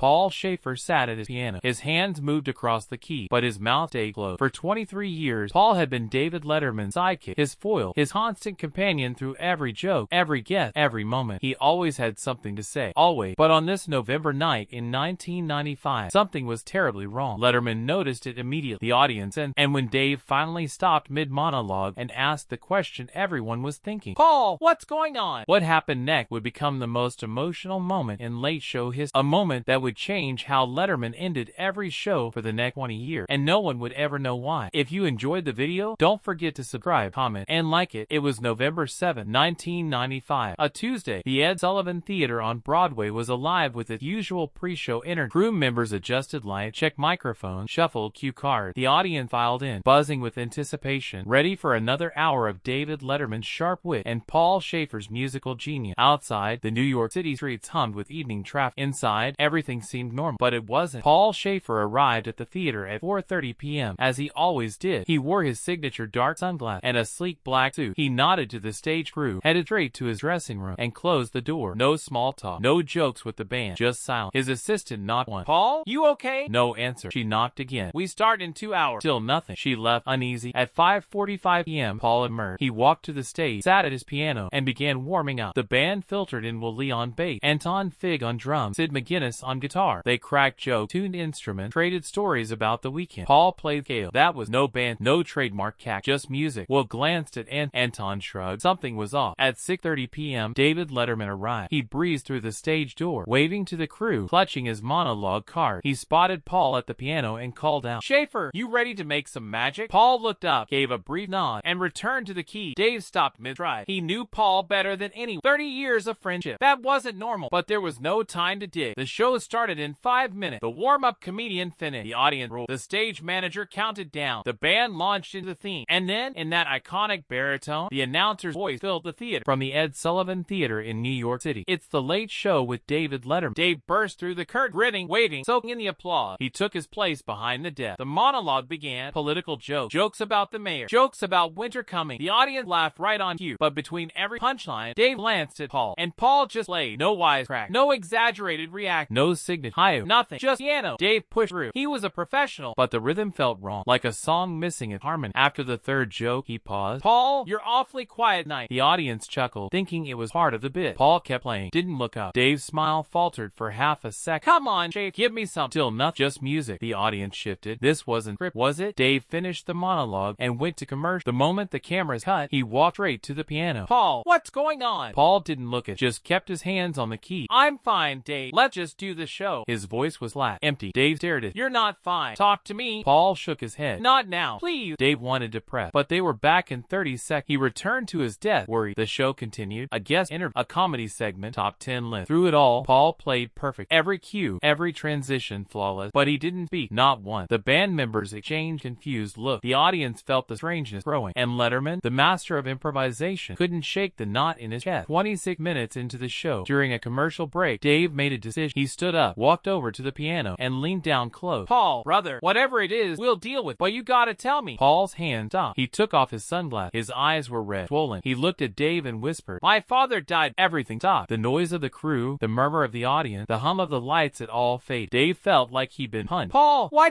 Paul Shaffer sat at his piano. His hands moved across the key, but his mouth stayed closed. For 23 years, Paul had been David Letterman's sidekick, his foil, his constant companion through every joke, every guess, every moment. He always had something to say, always. But on this November night in 1995, something was terribly wrong. Letterman noticed it immediately. The audience and when Dave finally stopped mid-monologue and asked the question everyone was thinking, "Paul, what's going on?" What happened next would become the most emotional moment in late show history, a moment that would change how Letterman ended every show for the next 20 years, and no one would ever know why. If you enjoyed the video, don't forget to subscribe, comment, and like it. It was November 7, 1995, a Tuesday. The Ed Sullivan Theater on Broadway was alive with its usual pre-show energy. Crew members adjusted lights, checked microphones, shuffled cue cards. The audience filed in, buzzing with anticipation, ready for another hour of David Letterman's sharp wit and Paul Shaffer's musical genius. Outside, the New York City streets hummed with evening traffic. Inside, everything seemed normal, but it wasn't. Paul Shaffer arrived at the theater at 4:30 p.m. as he always did. He wore his signature dark sunglasses and a sleek black suit. He nodded to the stage crew, headed straight to his dressing room, and closed the door. No small talk, no jokes with the band, just silence. His assistant knocked once. "Paul, you okay?" No answer. She knocked again. "We start in 2 hours." Still nothing. She left, uneasy. At 5:45 p.m., Paul emerged. He walked to the stage, sat at his piano, and began warming up. The band filtered in Will Lee on bass, Anton Fig on drums, Sid McGuinness on guitar. They cracked jokes, tuned instruments, traded stories about the weekend. Paul played scale. That was no band, no trademark cack, just music. Will glanced at Anton shrugged. Something was off. At 6:30 p.m., David Letterman arrived. He breezed through the stage door, waving to the crew, clutching his monologue card. He spotted Paul at the piano and called out, "Shaffer, you ready to make some magic?" Paul looked up, gave a brief nod, and returned to the key. Dave stopped mid-stride. He knew Paul better than anyone. 30 years of friendship. That wasn't normal, but there was no time to dig. The show started in 5 minutes. The warm-up comedian finished. The audience roared. The stage manager counted down. The band launched into the theme. And then, in that iconic baritone, the announcer's voice filled the theater. From the Ed Sullivan Theater in New York City, it's The Late Show with David Letterman. Dave burst through the curtain, grinning, waiting, soaking in the applause. He took his place behind the desk. The monologue began. Political jokes. Jokes about the mayor. Jokes about winter coming. The audience laughed right on cue. But between every punchline, Dave glanced at Paul. And Paul just played. No wisecrack. No exaggerated react. No signature. Nothing. Just piano. Dave pushed through. He was a professional, but the rhythm felt wrong. Like a song missing its harmony. After the third joke, he paused. "Paul, you're awfully quiet tonight." The audience chuckled, thinking it was part of the bit. Paul kept playing. Didn't look up. Dave's smile faltered for half a second. "Come on, Shaffer. Give me some." Still nothing. Just music. The audience shifted. This wasn't script, was it? Dave finished the monologue and went to commercial. The moment the cameras cut, he walked straight to the piano. "Paul, what's going on?" Paul didn't look at, just kept his hands on the key. "I'm fine, Dave. Let's just do the show." His voice was flat, empty. Dave stared at him. "You're not fine. Talk to me." Paul shook his head. "Not now, please." Dave wanted to press, but they were back in 30 seconds. He returned to his desk, worried. The show continued. A guest interview, a comedy segment, top 10 list. Through it all, Paul played perfect. Every cue, every transition flawless, but he didn't speak, not once. The band members exchanged confused looks. The audience felt the strangeness growing, and Letterman, the master of improvisation, couldn't shake the knot in his chest. 26 minutes into the show, during a commercial break, Dave made a decision. He stood up, walked over to the piano, and leaned down close. "Paul, brother, whatever it is, we'll deal with, but you gotta tell me." Paul's hand stopped. He took off his sunglasses. His eyes were red, swollen. He looked at Dave and whispered, "My father died." Everything stopped. The noise of the crew, the murmur of the audience, the hum of the lights, it all faded. Dave felt like he'd been punched. "Paul, why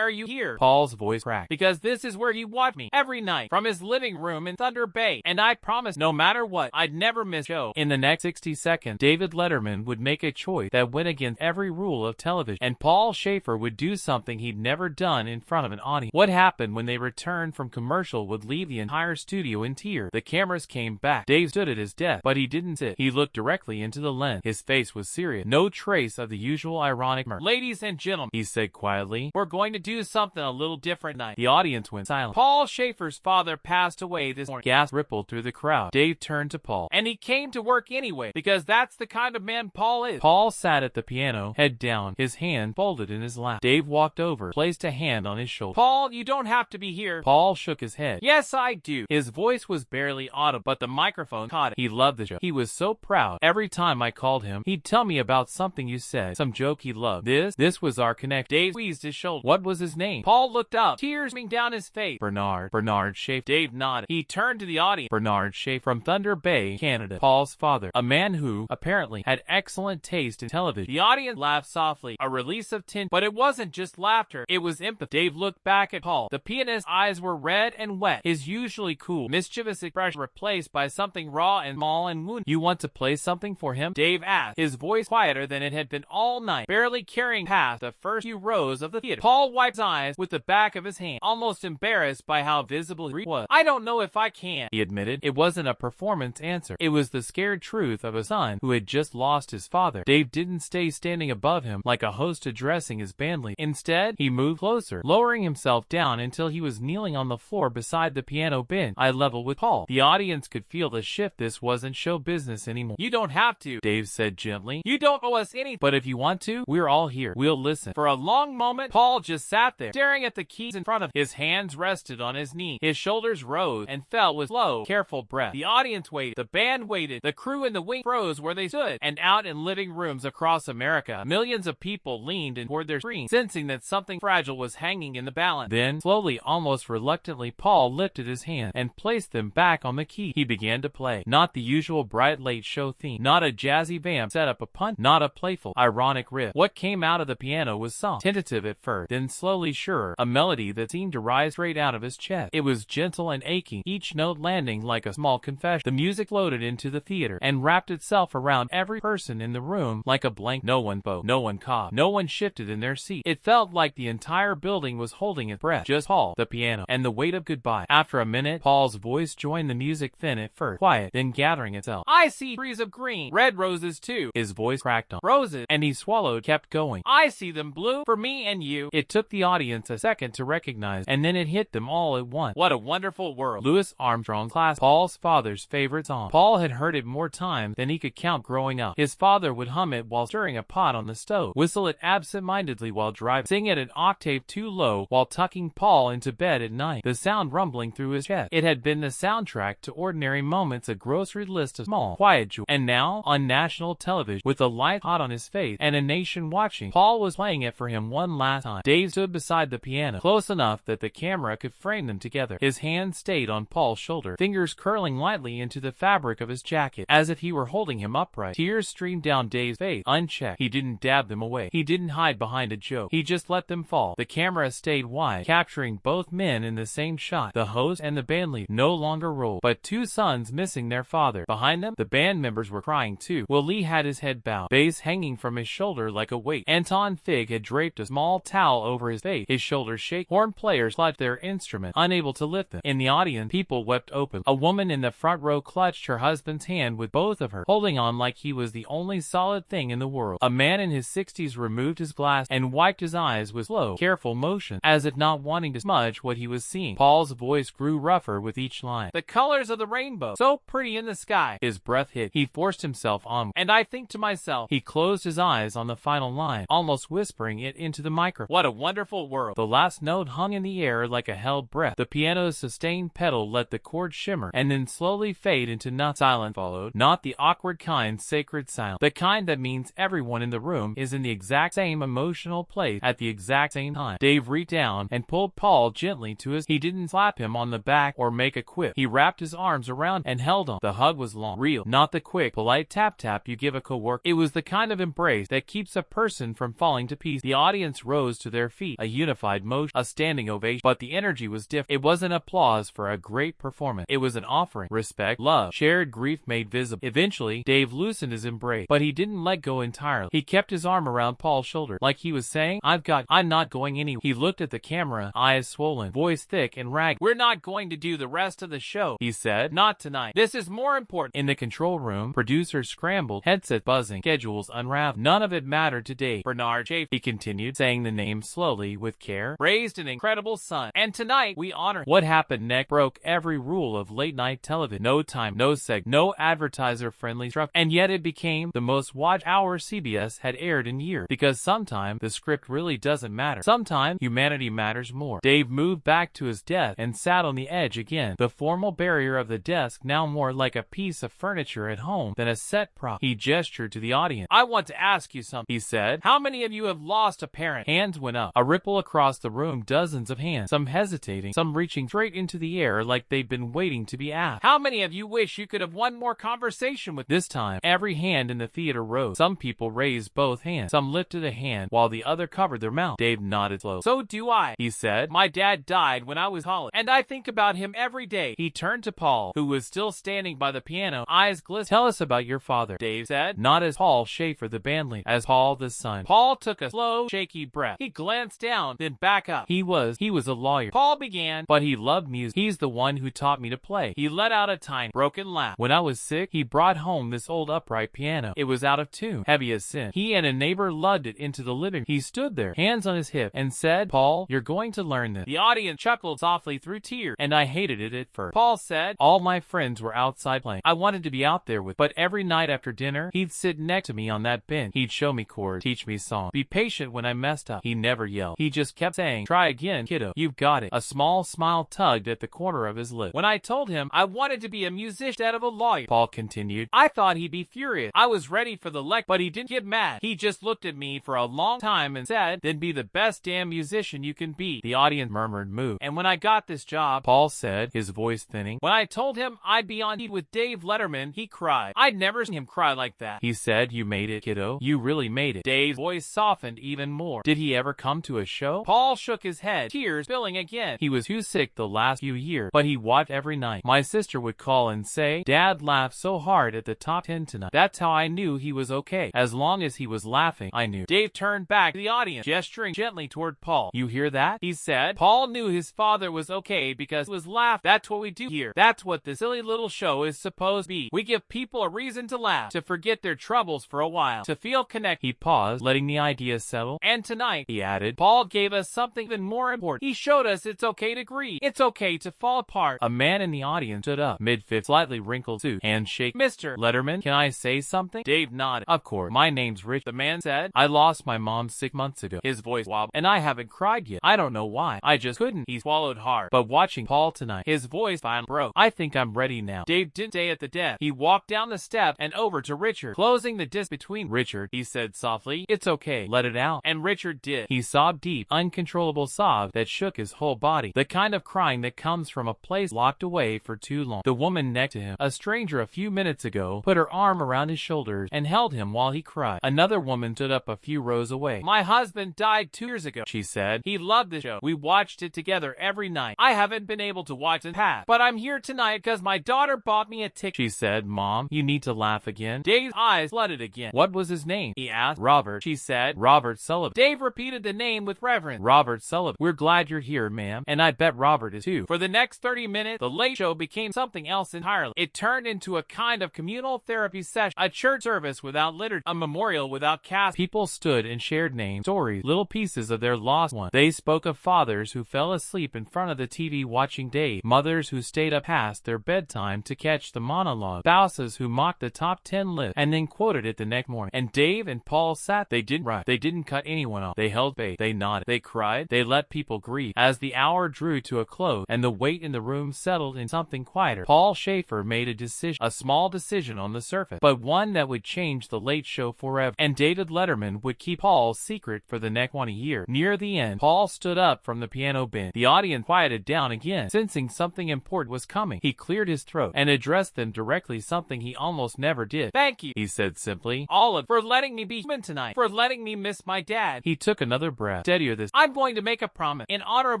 are you here?" Paul's voice cracked. "Because this is where you watch me every night, from his living room in Thunder Bay, and I promised no matter what, I'd never miss a show." In the next 60 seconds, David Letterman would make a choice that went against every rule of television, and Paul Shaffer would do something he'd never done in front of an audience. What happened when they returned from commercial would leave the entire studio in tears. The cameras came back. Dave stood at his desk, but he didn't sit. He looked directly into the lens. His face was serious. No trace of the usual ironic mirth. "Ladies and gentlemen," he said quietly, "we're going to do something a little different tonight." The audience went silent. "Paul Shaffer's father passed away this morning." Gasps rippled through the crowd. Dave turned to Paul. "And he came to work anyway, because that's the kind of man Paul is." Paul sat at the piano, head down, his hand folded in his lap. Dave walked over, placed a hand on his shoulder. "Paul, you don't have to be here." Paul shook his head. "Yes, I do." His voice was barely audible, but the microphone caught it. He loved the show. He was so proud. Every time I called him, he'd tell me about something you said, some joke he loved. This was our connect. Dave squeezed his shoulder. "What was his name?" Paul looked up, tears streaming down his face. Bernard Shaffer." Dave nodded. He turned to the audience. "Bernard Shaffer, from Thunder Bay, Canada. Paul's father. A man who, apparently, had excellent taste in television." The audience audience laughed softly, a release of tension. But it wasn't just laughter, it was empathy. Dave looked back at Paul. The pianist's eyes were red and wet, his usually cool, mischievous expression replaced by something raw and small and wounded. "You want to play something for him?" Dave asked, his voice quieter than it had been all night, barely carrying past the first few rows of the theater. Paul wiped his eyes with the back of his hand, almost embarrassed by how visible he was. "I don't know if I can," he admitted. It wasn't a performance answer. It was the scared truth of a son who had just lost his father. Dave didn't stay standing above him like a host addressing his bandleader. Instead, he moved closer, lowering himself down until he was kneeling on the floor beside the piano bench, eye level with Paul. The audience could feel the shift. This wasn't show business anymore. "You don't have to," Dave said gently. "You don't owe us anything. But if you want to, we're all here. We'll listen." For a long moment, Paul just sat there, staring at the keys in front of him. His hands rested on his knees. His shoulders rose and fell with slow, careful breath. The audience waited. The band waited. The crew in the wing froze where they stood. And out in living rooms across America, millions of people leaned in toward their screens, sensing that something fragile was hanging in the balance. Then, slowly, almost reluctantly, Paul lifted his hand and placed them back on the key. He began to play. Not the usual bright late show theme. Not a jazzy vamp set up a punch. Not a playful, ironic riff. What came out of the piano was soft, tentative at first, then slowly surer, a melody that seemed to rise straight out of his chest. It was gentle and aching, each note landing like a small confession. The music floated into the theater and wrapped itself around every person in the room like a blanket. No one spoke, no one coughed, no one shifted in their seat. It felt like the entire building was holding its breath. Just Paul, the piano, and the weight of goodbye. After a minute, Paul's voice joined the music, thin at first, quiet, then gathering itself. "I see trees of green, red roses too." His voice cracked on. "Roses," and he swallowed, kept going. "I see them bloom for me and you." It took the audience a second to recognize, and then it hit them all at once. What a wonderful world. Louis Armstrong's classic, Paul's father's favorite song. Paul had heard it more times than he could count growing up. His father would hum it while stirring a pot on the stove, whistle it absent-mindedly while driving, sing it an octave too low while tucking Paul into bed at night, the sound rumbling through his chest. It had been the soundtrack to ordinary moments, a grocery list of small, quiet joys. And now, on national television, with the light hot on his face and a nation watching, Paul was playing it for him one last time. Dave stood beside the piano, close enough that the camera could frame them together. His hand stayed on Paul's shoulder, fingers curling lightly into the fabric of his jacket, as if he were holding him upright. Tears streamed down Dave's face, unchecked. He didn't dab them away. He didn't hide behind a joke. He just let them fall. The camera stayed wide, capturing both men in the same shot. The host and the bandleader no longer rolled, but two sons missing their father. Behind them, the band members were crying too. Willie had his head bowed, bass hanging from his shoulder like a weight. Anton Fig had draped a small towel over his face, his shoulders shaking. Horn players clutched their instruments, unable to lift them. In the audience, people wept open. A woman in the front row clutched her husband's hand with both of her, holding on like he was the only solid thing in the world. A man in his 60s removed his glass and wiped his eyes with slow, careful motion, as if not wanting to smudge what he was seeing. Paul's voice grew rougher with each line. "The colors of the rainbow, so pretty in the sky." His breath hit. He forced himself on. "And I think to myself." He closed his eyes on the final line, almost whispering it into the microphone. "What a wonderful world." The last note hung in the air like a held breath. The piano's sustained pedal let the chord shimmer and then slowly fade into nothing. Silence followed. Not the awkward kind, sacred silence. The kind that means everyone in the room is in the exact same emotional place at the exact same time. Dave reached down and pulled Paul gently to his. He didn't slap him on the back or make a quip. He wrapped his arms around and held on. The hug was long, real, not the quick, polite tap-tap you give a coworker. It was the kind of embrace that keeps a person from falling to pieces. The audience rose to their feet, a unified motion, a standing ovation. But the energy was different. It wasn't applause for a great performance. It was an offering, respect, love, shared grief made visible. Eventually, Dave loosened his embrace, but he didn't let go entirely. He kept his arm around Paul's shoulder, like he was saying, I'm not going anywhere. He looked at the camera, eyes swollen, voice thick and ragged. "We're not going to do the rest of the show," he said. "Not tonight. This is more important." In the control room, producers scrambled, headsets buzzing, schedules unraveled. None of it mattered to Dave. "Bernard Shaffer," he continued, saying the name slowly with care, "raised an incredible son, and tonight we honor." What happened next broke every rule of late-night television. No time, no seg, no advertiser-friendly structure, and yet it became the most watched hour CBS had aired in years, because sometimes the script really doesn't matter. Sometimes humanity matters more. Dave moved back to his desk and sat on the edge again, the formal barrier of the desk now more like a piece of furniture at home than a set prop. He gestured to the audience. "I want to ask you something," he said. "How many of you have lost a parent?" Hands went up. A ripple across the room, dozens of hands, some hesitating, some reaching straight into the air like they'd been waiting to be asked. "How many of you wish you could have one more conversation with?" This time, every hand in the theater rose. Some people raised raised both hands. Some lifted a hand while the other covered their mouth. Dave nodded slowly. So do I, he said. My dad died when I was college, and I think about him every day. He turned to Paul, who was still standing by the piano, eyes glistening. Tell us about your father, Dave said. Not as Paul Shaffer, the band leader, as Paul the son. Paul took a slow, shaky breath. He glanced down, then back up. He was a lawyer. Paul began, but he loved music. He's the one who taught me to play. He let out a tiny, broken laugh. When I was sick, he brought home this old upright piano. It was out of tune, heavy as sin. He and a neighbor lugged it into the living room. He stood there, hands on his hip, and said, Paul, you're going to learn this. The audience chuckled softly through tears, and I hated it at first. Paul said, all my friends were outside playing. I wanted to be out there with, but every night after dinner, he'd sit next to me on that bench. He'd show me chords, teach me songs, be patient when I messed up. He never yelled. He just kept saying, try again, kiddo. You've got it. A small smile tugged at the corner of his lip. When I told him I wanted to be a musician instead of a lawyer, Paul continued, I thought he'd be furious. I was ready for the lecture, but he didn't get mad. He just looked at me for a long time and said, then be the best damn musician you can be. The audience murmured moo. And when I got this job, Paul said, his voice thinning, when I told him I'd be on with Dave Letterman, he cried. I'd never seen him cry like that. He said, you made it, kiddo. You really made it. Dave's voice softened even more. Did he ever come to a show? Paul shook his head, tears spilling again. He was too sick the last few years, but he watched every night. My sister would call and say, Dad laughed so hard at the top 10 tonight. That's how I knew he was okay. As long as he was laughing, I knew. Dave turned back to the audience, gesturing gently toward Paul. You hear that? He said. Paul knew his father was okay because he was laughing. That's what we do here. That's what this silly little show is supposed to be. We give people a reason to laugh, to forget their troubles for a while, to feel connected. He paused, letting the idea settle. And tonight, he added, Paul gave us something even more important. He showed us it's okay to grieve. It's okay to fall apart. A man in the audience stood up, mid-fifth, slightly wrinkled suit, handshake. Mr. Letterman, can I say something? Dave nodded. Of course. My name's Rich, the man said. I lost my mom 6 months ago. His voice wobbled, and I haven't cried yet. I don't know why. I just couldn't. He swallowed hard. But watching Paul tonight, his voice finally broke. I think I'm ready now. Dave didn't stay at the desk. He walked down the steps and over to Richard, closing the distance between. Richard, he said softly, it's okay. Let it out. And Richard did. He sobbed deep, uncontrollable sobs that shook his whole body. The kind of crying that comes from a place locked away for too long. The woman next to him, a stranger a few minutes ago, put her arm around his shoulders and held him while he cried. Another woman stood up a few rows away. My husband died 2 years ago, she said. He loved the show. We watched it together every night. I haven't been able to watch it past, but I'm here tonight because my daughter bought me a ticket. She said, Mom, you need to laugh again. Dave's eyes flooded again. What was his name? He asked. Robert, she said. Robert Sullivan. Dave repeated the name with reverence. Robert Sullivan. We're glad you're here, ma'am. And I bet Robert is too. For the next 30 minutes, the Late Show became something else entirely. It turned into a kind of communal therapy session, a church service without liturgy, a memorial without cast. People stood and shared names, stories, little pieces of their lost ones. They spoke of fathers who fell asleep in front of the TV watching Dave, mothers who stayed up past their bedtime to catch the monologue, spouses who mocked the top 10 list and then quoted it the next morning. And Dave and Paul sat. They didn't rush. They didn't cut anyone off. They held faith. They nodded. They cried. They let people grieve. As the hour drew to a close and the weight in the room settled in something quieter, Paul Shaffer made a decision, a small decision on the surface, but one that would change the Late Show forever. And David Letterman would keep Paul's secret for the next 20 years. Near the end, Paul stood up from the piano bench. The audience quieted down again, sensing something important was coming. He cleared his throat and addressed them directly, something he almost never did. Thank you, he said simply, all of for letting me be human tonight, for letting me miss my dad. He took another breath. Steadier this. I'm going to make a promise. In honor of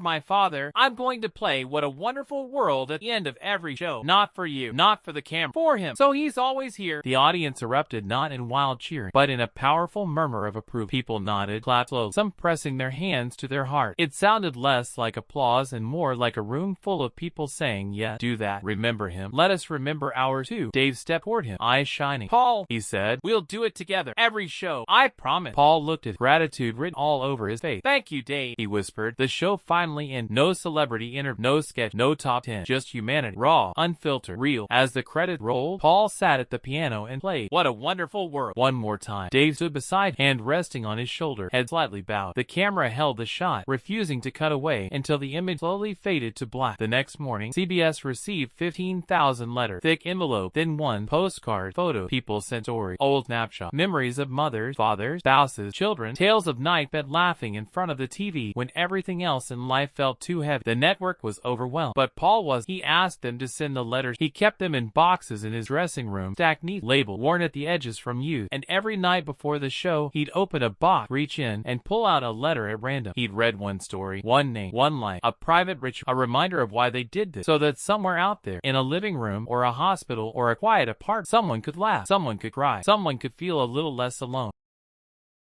my father, I'm going to play What a Wonderful World at the end of every show. Not for you, not for the camera, for him. So he's always here. The audience erupted not in wild cheering, but in a powerful murmur of approval. People nodded, clapped slowly, some pressing their hands to their heart. It sounded less like applause and more like a room full of people saying, yes, do that. Remember him. Let us remember ours too. Dave stepped toward him, eyes shining. Paul, he said, we'll do it together. Every show. I promise. Paul looked at gratitude written all over his face. Thank you, Dave, he whispered. The show finally ended. No celebrity interview, no sketch, no top 10. Just humanity. Raw, unfiltered, real. As the credit rolled, Paul sat at the piano and played What a Wonderful World one more time. Dave stood beside, hand resting on his shoulder, head slightly bowed. The camera held the shot, refusing to cut away until the image slowly faded to black. The next morning, CBS received 15,000 letters, thick envelope, then one postcard, photo, people sent stories, old snapshot, memories of mothers, fathers, spouses, children, tales of night bed laughing in front of the TV when everything else in life felt too heavy. The network was overwhelmed, but Paul was. He asked them to send the letters. He kept them in boxes in his dressing room, stacked neat, labeled, worn at the edges from youth, and every Every night before the show, he'd open a box, reach in, and pull out a letter at random. He'd read one story, one name, one life, a private ritual, a reminder of why they did this, so that somewhere out there, in a living room, or a hospital, or a quiet apartment, someone could laugh, someone could cry, someone could feel a little less alone.